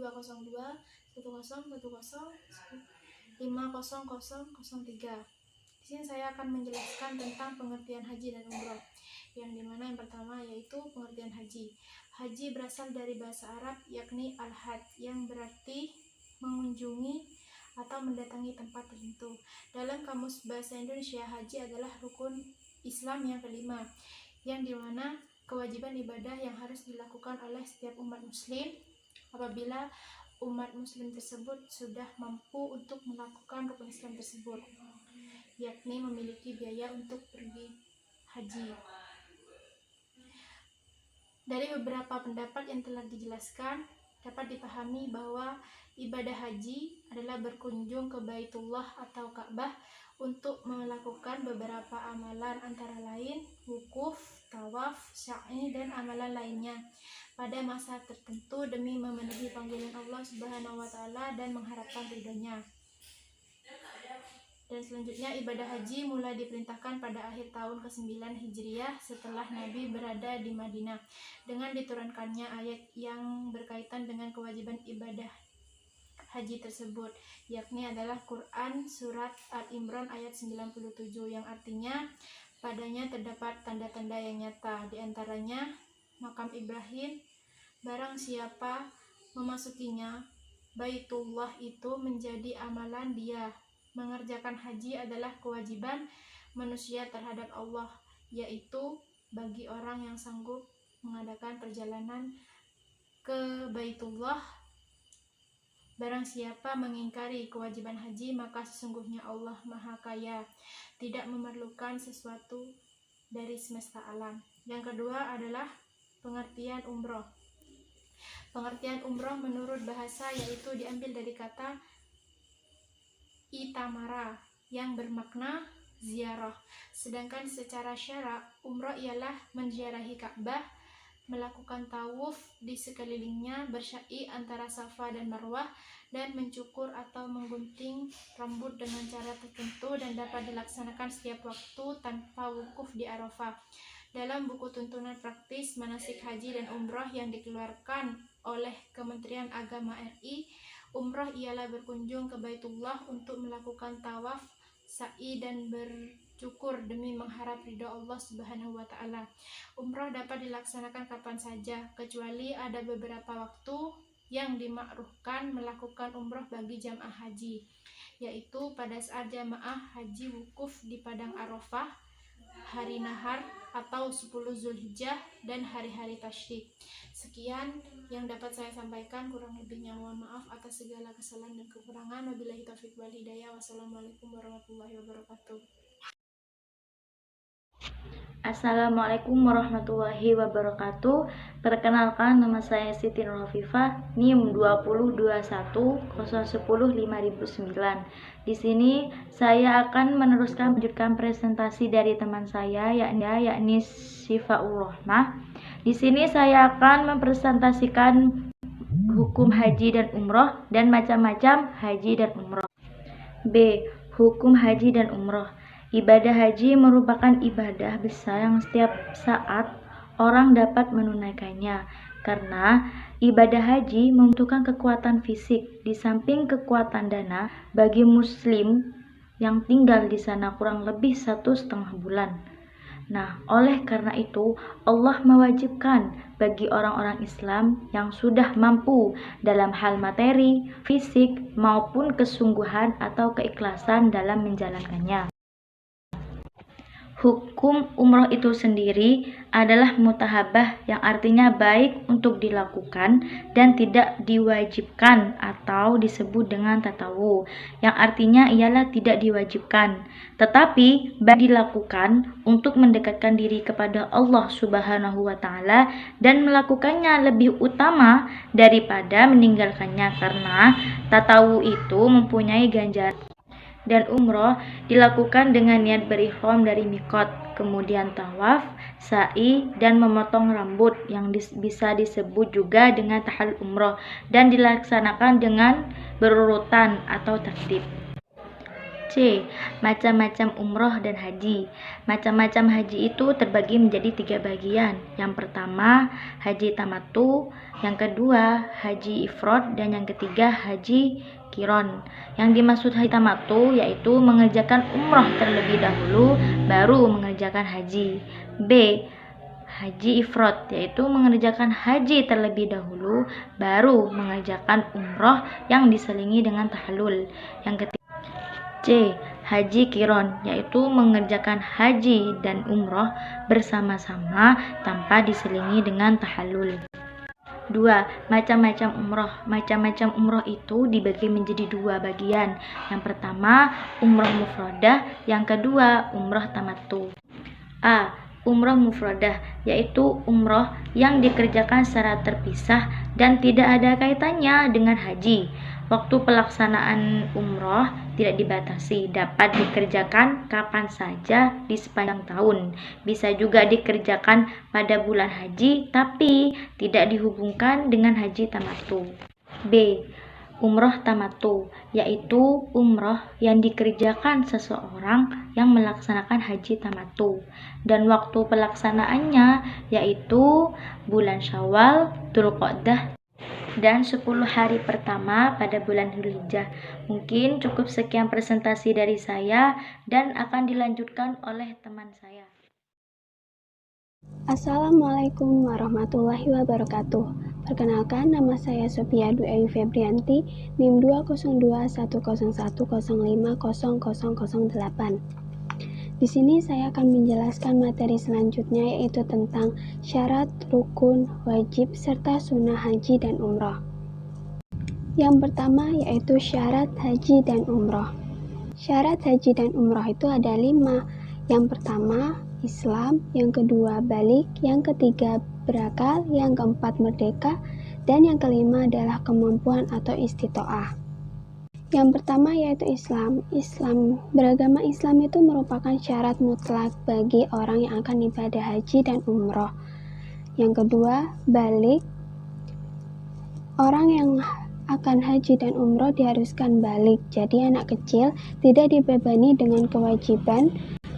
202 1010 50003. Di sini saya akan menjelaskan tentang pengertian haji dan umroh. Yang dimana yang pertama yaitu pengertian haji. Haji berasal dari bahasa Arab yakni al-had, yang berarti mengunjungi atau mendatangi tempat tertentu. Dalam kamus bahasa Indonesia, haji adalah rukun Islam yang kelima, yang dimana kewajiban ibadah yang harus dilakukan oleh setiap umat muslim apabila umat muslim tersebut sudah mampu untuk melakukan rukun Islam tersebut, yakni memiliki biaya untuk pergi haji. Dari beberapa pendapat yang telah dijelaskan, dapat dipahami bahwa ibadah haji adalah berkunjung ke Baitullah atau Ka'bah untuk melakukan beberapa amalan, antara lain wukuf, tawaf, sa'i, dan amalan lainnya pada masa tertentu demi memenuhi panggilan Allah Subhanahu wa Ta'ala dan mengharapkan ridhonya. Dan selanjutnya, ibadah haji mulai diperintahkan pada akhir tahun ke-9 Hijriah setelah Nabi berada di Madinah, dengan diturunkannya ayat yang berkaitan dengan kewajiban ibadah haji tersebut, yakni adalah Quran Surat Al-Imran ayat 97, yang artinya padanya terdapat tanda-tanda yang nyata, diantaranya makam Ibrahim. Barang siapa memasukinya, Baitullah itu menjadi amalan dia. Mengerjakan haji adalah kewajiban manusia terhadap Allah, yaitu bagi orang yang sanggup mengadakan perjalanan ke Baitullah. Barang siapa mengingkari kewajiban haji, maka sesungguhnya Allah Maha Kaya, tidak memerlukan sesuatu dari semesta alam. Yang kedua adalah pengertian umroh. Pengertian umroh menurut bahasa yaitu diambil dari kata itamara yang bermakna ziarah. Sedangkan secara syara, umroh ialah menziarahi Ka'bah, melakukan tawuf di sekelilingnya, bersya'i antara Safa dan Marwah, dan mencukur atau menggunting rambut dengan cara tertentu dan dapat dilaksanakan setiap waktu tanpa wukuf di Arafah. Dalam buku tuntunan praktis manasik haji dan umroh yang dikeluarkan oleh Kementerian Agama RI, umroh ialah berkunjung ke Baitullah untuk melakukan tawaf, sa'i, dan bercukur demi mengharap ridho Allah Subhanahu wa Ta'ala. Umroh dapat dilaksanakan kapan saja, kecuali ada beberapa waktu yang dimakruhkan melakukan umroh bagi jamaah haji, yaitu pada saat jamaah haji wukuf di Padang Arafah, hari nahar atau 10 Zulhijjah, dan hari-hari tasyrik. Sekian yang dapat saya sampaikan, kurang lebihnya mohon maaf atas segala kesalahan dan kekurangan. Wabillahi taufiq wal hidayah. Wassalamualaikum warahmatullahi wabarakatuh. Assalamualaikum warahmatullahi wabarakatuh. Perkenalkan, nama saya Siti Nur Hafifah, NIM 2021010509. Di sini saya akan melanjutkan presentasi dari teman saya yakni Sifaul Rahmah. Di sini saya akan mempresentasikan hukum haji dan umroh dan macam-macam haji dan umroh. B. Hukum haji dan umroh. Ibadah haji merupakan ibadah besar yang setiap saat orang dapat menunaikannya, karena ibadah haji membutuhkan kekuatan fisik di samping kekuatan dana bagi muslim yang tinggal di sana kurang lebih 1,5 bulan. Nah, oleh karena itu Allah mewajibkan bagi orang-orang Islam yang sudah mampu dalam hal materi, fisik, maupun kesungguhan atau keikhlasan dalam menjalankannya. Hukum umroh itu sendiri adalah mutahabah, yang artinya baik untuk dilakukan dan tidak diwajibkan, atau disebut dengan tatawu, yang artinya ialah tidak diwajibkan, tetapi baik dilakukan untuk mendekatkan diri kepada Allah Subhanahu wa Ta'ala dan melakukannya lebih utama daripada meninggalkannya, karena tatawu itu mempunyai ganjaran. Dan umroh dilakukan dengan niat berihram dari mikot, kemudian tawaf, sa'i, dan memotong rambut yang bisa disebut juga dengan tahallul umroh, dan dilaksanakan dengan berurutan atau tertib. C. Macam-macam umroh dan haji. Macam-macam haji itu terbagi menjadi 3 bagian. Yang pertama, haji tamattu, yang kedua, haji ifrad, dan yang ketiga, haji qiron. Yang dimaksud haji tamattu yaitu mengerjakan umroh terlebih dahulu, baru mengerjakan haji. B. Haji ifrad, yaitu mengerjakan haji terlebih dahulu, baru mengerjakan umroh yang diselingi dengan tahallul. Yang ketiga, C. Haji qiron, yaitu mengerjakan haji dan umroh bersama-sama tanpa diselingi dengan tahallul. 2. Macam-macam umroh. Macam-macam umroh itu dibagi menjadi 2 bagian. Yang pertama, umroh mufradah, yang kedua, umroh tamattu. A. Umroh mufradah, yaitu umroh yang dikerjakan secara terpisah dan tidak ada kaitannya dengan haji. Waktu pelaksanaan umroh tidak dibatasi, dapat dikerjakan kapan saja di sepanjang tahun. Bisa juga dikerjakan pada bulan haji, tapi tidak dihubungkan dengan haji tamattu. B. Umroh tamattu, yaitu umroh yang dikerjakan seseorang yang melaksanakan haji tamattu, dan waktu pelaksanaannya yaitu bulan Syawal, Dzulqa'dah, dan 10 hari pertama pada bulan Dzulhijjah. Mungkin cukup sekian presentasi dari saya dan akan dilanjutkan oleh teman saya. Assalamualaikum warahmatullahi wabarakatuh. Perkenalkan, nama saya Sophia Dwi Ayu Febrianti, NIM 2021010500008. Di sini saya akan menjelaskan materi selanjutnya, yaitu tentang syarat, rukun, wajib, serta sunnah haji dan umroh. Yang pertama yaitu syarat haji dan umroh. Syarat haji dan umroh itu ada 5. Yang pertama, Islam, yang kedua balik, yang ketiga berakal, yang keempat merdeka, dan yang kelima adalah kemampuan atau istitoah. Yang pertama yaitu Islam. Beragama Islam itu merupakan syarat mutlak bagi orang yang akan ibadah haji dan umroh. Yang kedua, balik. Orang yang akan haji dan umroh diharuskan balik. Jadi anak kecil tidak dibebani dengan kewajiban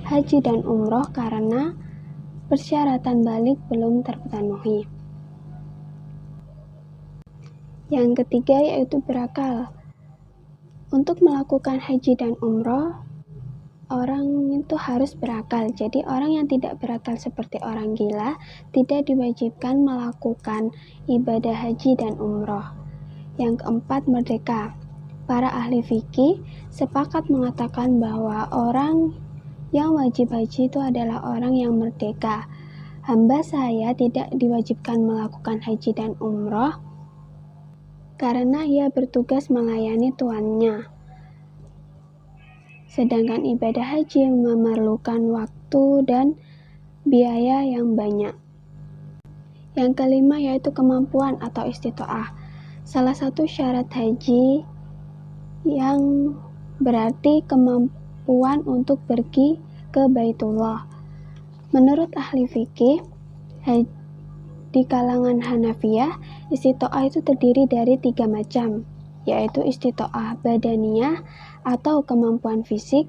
haji dan umroh karena persyaratan balik belum terpenuhi. Yang ketiga yaitu berakal. Untuk melakukan haji dan umroh, orang itu harus berakal. Jadi orang yang tidak berakal seperti orang gila tidak diwajibkan melakukan ibadah haji dan umroh. Yang keempat, merdeka. Para ahli fikih sepakat mengatakan bahwa orang yang wajib haji itu adalah orang yang merdeka. Hamba saya tidak diwajibkan melakukan haji dan umroh karena ia bertugas melayani tuannya. Sedangkan ibadah haji memerlukan waktu dan biaya yang banyak. Yang kelima yaitu kemampuan atau istitoah. Salah satu syarat haji yang berarti kemampuan untuk pergi ke Baitullah. Menurut ahli fikih di kalangan Hanafiyah, istitoah itu terdiri dari 3 macam, yaitu istitoah badaniyah atau kemampuan fisik,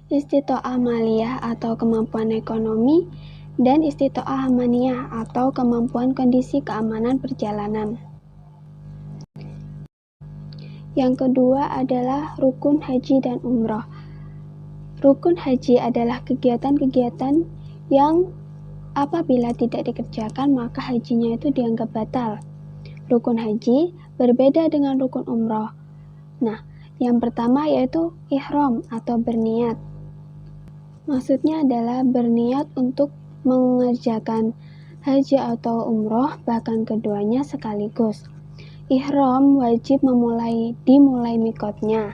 istitoah maliyah atau kemampuan ekonomi, dan istitoah amaniyah atau kemampuan kondisi keamanan perjalanan. Yang kedua adalah rukun haji dan umroh. Rukun haji adalah kegiatan-kegiatan yang apabila tidak dikerjakan maka hajinya itu dianggap batal. Rukun haji berbeda dengan rukun umroh. Nah, yang pertama yaitu ihram atau berniat. Maksudnya adalah berniat untuk mengerjakan haji atau umroh, bahkan keduanya sekaligus. Ihram wajib dimulai mikotnya,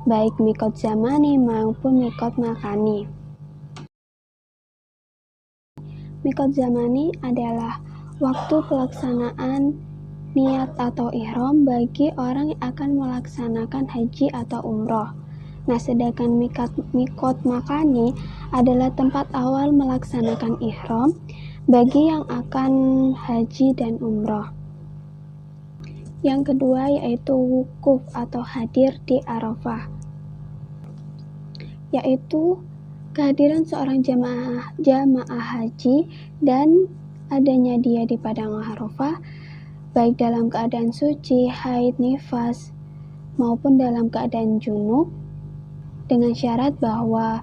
baik mikot zamani maupun mikot makani. Mikot zamani adalah waktu pelaksanaan niat atau ihram bagi orang yang akan melaksanakan haji atau umroh. Nah, sedangkan mikot makani adalah tempat awal melaksanakan ihram bagi yang akan haji dan umroh. Yang kedua yaitu wukuf atau hadir di Arafah. yaitu kehadiran seorang jamaah haji dan adanya dia di padang Arafah, baik dalam keadaan suci, haid, nifas, maupun dalam keadaan junub, dengan syarat bahwa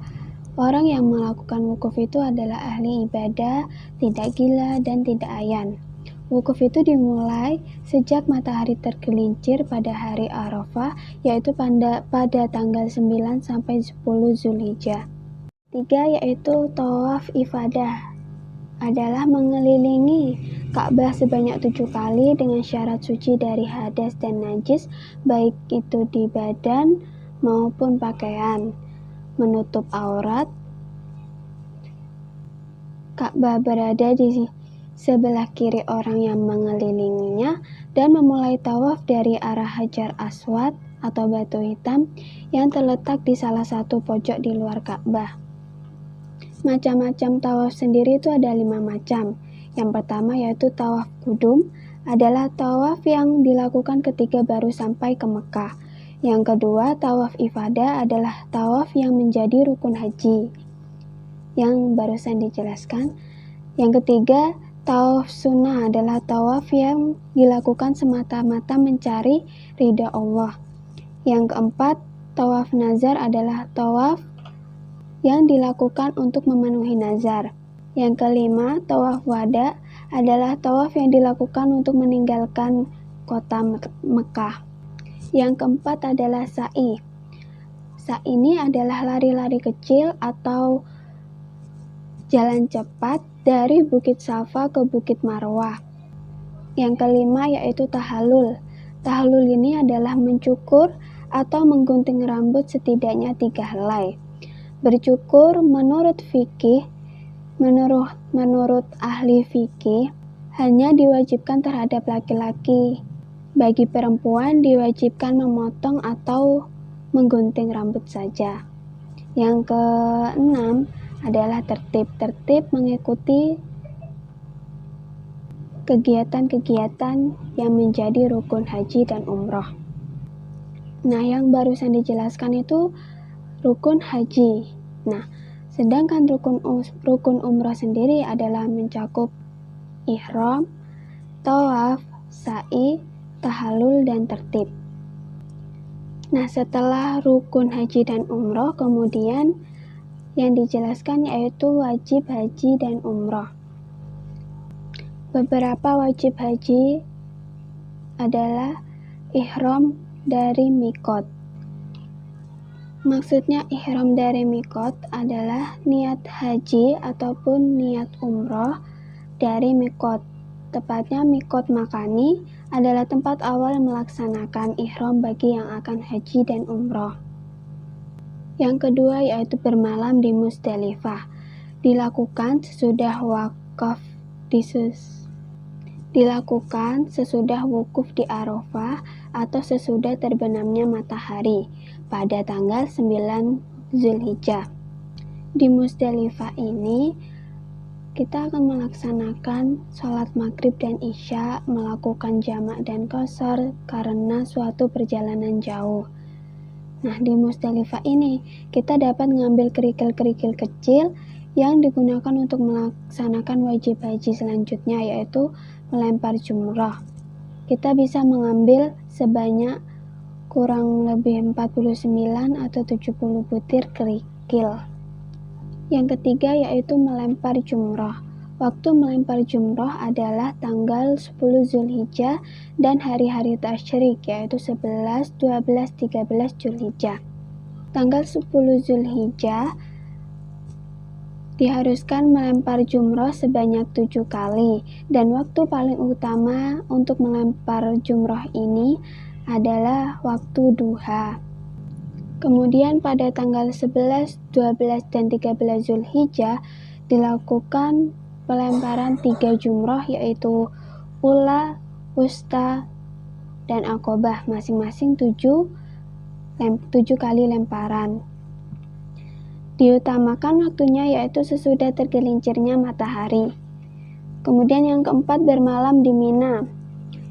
orang yang melakukan wukuf itu adalah ahli ibadah, tidak gila, dan tidak ayan. Wukuf itu dimulai sejak matahari tergelincir pada hari Arafah, yaitu pada tanggal 9 sampai 10 Zulhijjah. 3 yaitu tawaf ifadah, adalah mengelilingi Ka'bah sebanyak 7 kali dengan syarat suci dari hadas dan najis, baik itu di badan maupun pakaian, menutup aurat. Ka'bah berada di sebelah kiri orang yang mengelilinginya dan memulai tawaf dari arah Hajar Aswad atau batu hitam yang terletak di salah satu pojok di luar Ka'bah. Macam-macam tawaf sendiri itu ada 5 macam. Yang pertama yaitu tawaf kudum, adalah tawaf yang dilakukan ketika baru sampai ke Mekah. Yang kedua, tawaf ifadah adalah tawaf yang menjadi rukun haji, yang barusan dijelaskan. Yang ketiga, tawaf sunnah adalah tawaf yang dilakukan semata-mata mencari ridha Allah. Yang keempat, tawaf nazar adalah tawaf yang dilakukan untuk memenuhi nazar. Yang kelima, tawaf wada adalah tawaf yang dilakukan untuk meninggalkan kota Mekah. Yang keempat adalah sa'i. Sa'i ini adalah lari-lari kecil atau jalan cepat dari Bukit Safa ke Bukit Marwah. Yang kelima yaitu tahallul. Tahallul ini adalah mencukur atau menggunting rambut setidaknya 3 helai. Bercukur menurut ahli fikih hanya diwajibkan terhadap laki-laki. Bagi perempuan diwajibkan memotong atau menggunting rambut saja. Yang keenam adalah tertib mengikuti kegiatan-kegiatan yang menjadi rukun haji dan umroh. Nah, yang barusan dijelaskan itu rukun haji. Nah, sedangkan rukun umroh sendiri adalah mencakup ihram, tawaf, sa'i, tahallul, dan tertib. Nah, setelah rukun haji dan umroh, kemudian yang dijelaskan yaitu wajib haji dan umroh. Beberapa wajib haji adalah ihram dari mikot. Maksudnya ihram dari mikot adalah niat haji ataupun niat umroh dari mikot. Tepatnya mikot makani adalah tempat awal melaksanakan ihram bagi yang akan haji dan umroh. Yang kedua yaitu bermalam di Musdalifah. Dilakukan sesudah wukuf di Arafah atau sesudah terbenamnya matahari pada tanggal 9 Zulhijjah. Di Musdalifah ini kita akan melaksanakan sholat maghrib dan isya, melakukan jamak dan qashar karena suatu perjalanan jauh. Nah, di Musdalifah ini kita dapat mengambil kerikil-kerikil kecil yang digunakan untuk melaksanakan wajib haji selanjutnya, yaitu melempar jumrah. Kita bisa mengambil sebanyak kurang lebih 49 atau 70 butir kerikil. Yang ketiga yaitu melempar jumrah. Waktu melempar jumrah adalah tanggal 10 Zulhijjah dan hari-hari tasyrik, yaitu 11, 12, 13 Zulhijjah. Tanggal 10 Zulhijjah diharuskan melempar jumrah sebanyak 7 kali, dan waktu paling utama untuk melempar jumrah ini adalah waktu duha. Kemudian pada tanggal 11, 12, dan 13 Zulhijjah dilakukan pelemparan 3 jumrah, yaitu ula, wusta, dan aqobah, masing-masing 7 kali lemparan. Diutamakan waktunya yaitu sesudah tergelincirnya matahari. Kemudian yang keempat bermalam di Mina.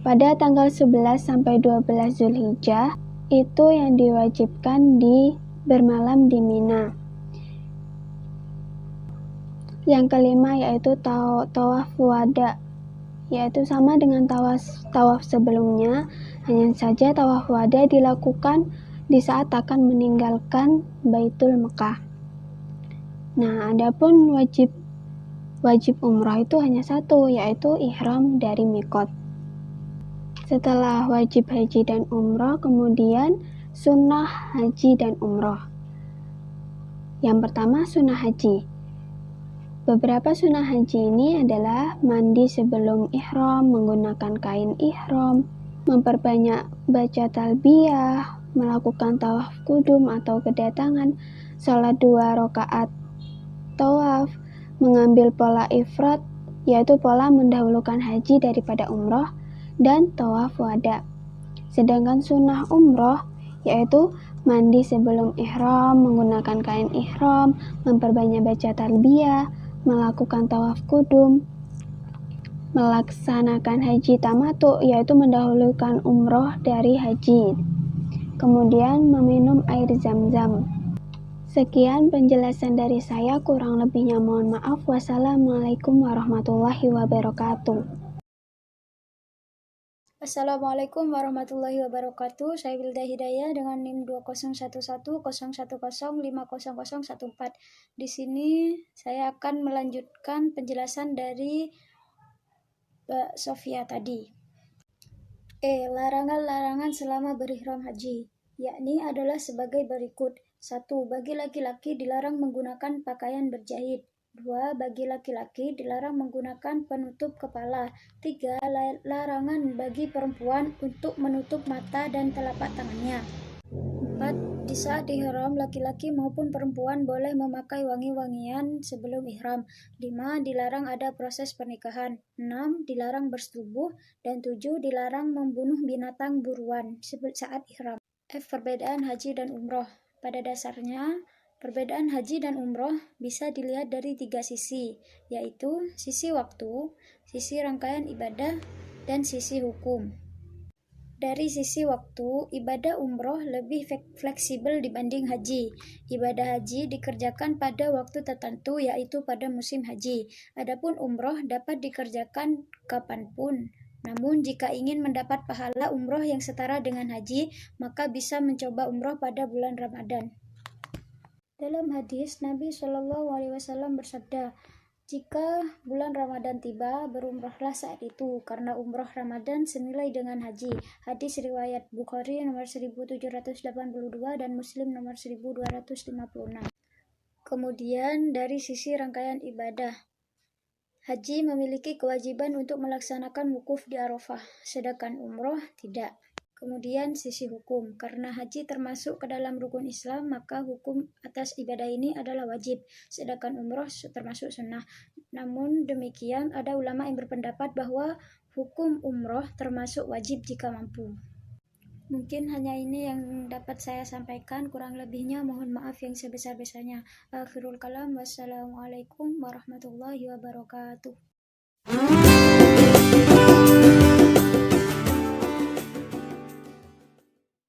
Pada tanggal 11 sampai 12 Zulhijjah itu yang diwajibkan di bermalam di Mina. Yang kelima yaitu tawaf wada, yaitu sama dengan tawaf sebelumnya, hanya saja tawaf wada dilakukan di saat akan meninggalkan Baitul Mekah. Nah, adapun wajib umrah itu hanya satu, yaitu ihram dari mikot. Setelah wajib haji dan umrah, kemudian sunnah haji dan umrah. Yang pertama, sunnah haji. Beberapa sunnah haji ini adalah mandi sebelum ihram, menggunakan kain ihram, memperbanyak baca talbiyah, melakukan tawaf kudum atau kedatangan, sholat 2 rakaat tawaf, mengambil pola ifrad, yaitu pola mendahulukan haji daripada umroh, dan tawaf wada. Sedangkan sunnah umroh yaitu mandi sebelum ihram, menggunakan kain ihram, memperbanyak baca talbiyah, melakukan tawaf kudum, melaksanakan haji tamattu, yaitu mendahulukan umroh dari haji, kemudian meminum air zam-zam. Sekian penjelasan dari saya, kurang lebihnya mohon maaf. Wassalamualaikum warahmatullahi wabarakatuh. Assalamualaikum warahmatullahi wabarakatuh. Saya Wilda Hidayah dengan NIM 2011010500014. Di sini saya akan melanjutkan penjelasan dari Mbak Sofia tadi. Larangan-larangan selama berihram haji, yakni adalah sebagai berikut. 1. Bagi laki-laki dilarang menggunakan pakaian berjahit. 2. Bagi laki-laki dilarang menggunakan penutup kepala. 3. Larangan bagi perempuan untuk menutup mata dan telapak tangannya. 4. Di saat ihram, laki-laki maupun perempuan boleh memakai wangi-wangian sebelum ihram. 5. Dilarang ada proses pernikahan. 6. Dilarang bersetubuh. Dan 7. Dilarang membunuh binatang buruan saat ihram. Perbedaan haji dan umroh. Pada dasarnya, perbedaan haji dan umroh bisa dilihat dari 3 sisi, yaitu sisi waktu, sisi rangkaian ibadah, dan sisi hukum. Dari sisi waktu, ibadah umroh lebih fleksibel dibanding haji. Ibadah haji dikerjakan pada waktu tertentu, yaitu pada musim haji. Adapun umroh dapat dikerjakan kapanpun. Namun, jika ingin mendapat pahala umroh yang setara dengan haji, maka bisa mencoba umroh pada bulan Ramadan. Dalam hadis, Nabi SAW bersabda, jika bulan Ramadan tiba, berumrahlah saat itu, karena umrah Ramadan senilai dengan haji. Hadis riwayat Bukhari nomor 1782 dan Muslim nomor 1256. Kemudian dari sisi rangkaian ibadah, haji memiliki kewajiban untuk melaksanakan wukuf di Arafah, sedangkan umroh tidak. Kemudian sisi hukum, karena haji termasuk ke dalam rukun Islam, maka hukum atas ibadah ini adalah wajib, sedangkan umroh termasuk sunnah. Namun demikian, ada ulama yang berpendapat bahwa hukum umroh termasuk wajib jika mampu. Mungkin hanya ini yang dapat saya sampaikan, kurang lebihnya mohon maaf yang sebesar-besarnya. Akhirul kalam, wassalamualaikum warahmatullahi wabarakatuh.